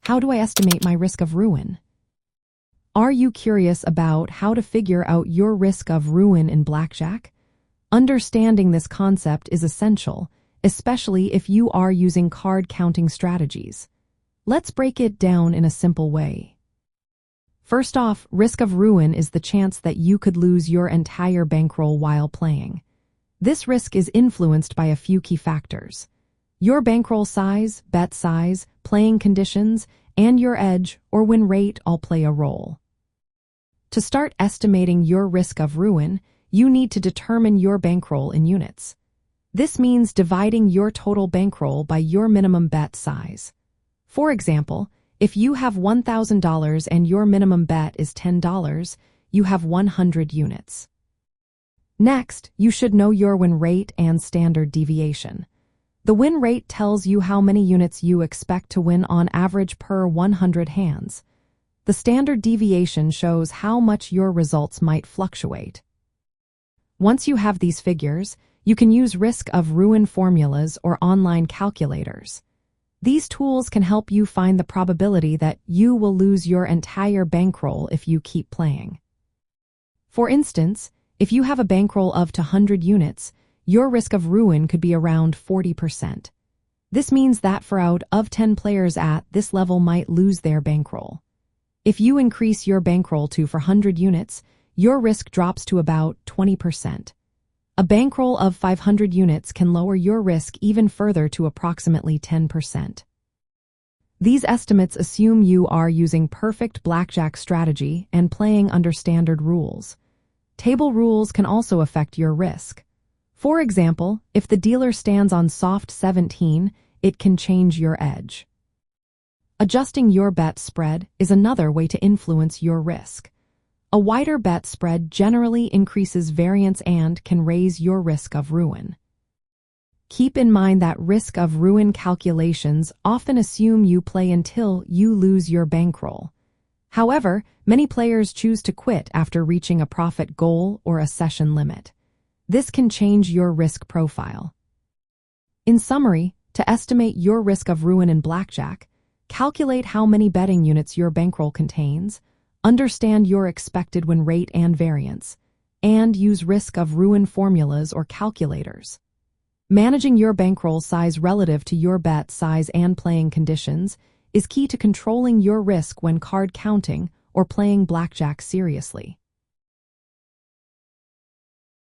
How do I estimate my risk of ruin? Are you curious about how to figure out your risk of ruin in blackjack? Understanding this concept is essential, especially if you are using card counting strategies. Let's break it down in a simple way. First off, risk of ruin is the chance that you could lose your entire bankroll while playing. This risk is influenced by a few key factors. Your bankroll size, bet size, playing conditions, and your edge or win rate all play a role. To start estimating your risk of ruin, you need to determine your bankroll in units. This means dividing your total bankroll by your minimum bet size. For example, if you have $1,000 and your minimum bet is $10, you have 100 units. Next, you should know your win rate and standard deviation. The win rate tells you how many units you expect to win on average per 100 hands. The standard deviation shows how much your results might fluctuate. Once you have these figures, you can use risk of ruin formulas or online calculators. These tools can help you find the probability that you will lose your entire bankroll if you keep playing. For instance, if you have a bankroll of 200 units, your risk of ruin could be around 40%. This means that 4 out of 10 players at this level might lose their bankroll. If you increase your bankroll to 400 units, your risk drops to about 20%. A bankroll of 500 units can lower your risk even further to approximately 10%. These estimates assume you are using perfect blackjack strategy and playing under standard rules. Table rules can also affect your risk. For example, if the dealer stands on soft 17, it can change your edge. Adjusting your bet spread is another way to influence your risk. A wider bet spread generally increases variance and can raise your risk of ruin. Keep in mind that risk of ruin calculations often assume you play until you lose your bankroll. However, many players choose to quit after reaching a profit goal or a session limit. This can change your risk profile. In summary, to estimate your risk of ruin in blackjack, calculate how many betting units your bankroll contains, understand your expected win rate and variance, and use risk of ruin formulas or calculators. Managing your bankroll size relative to your bet size and playing conditions is key to controlling your risk when card counting or playing blackjack seriously.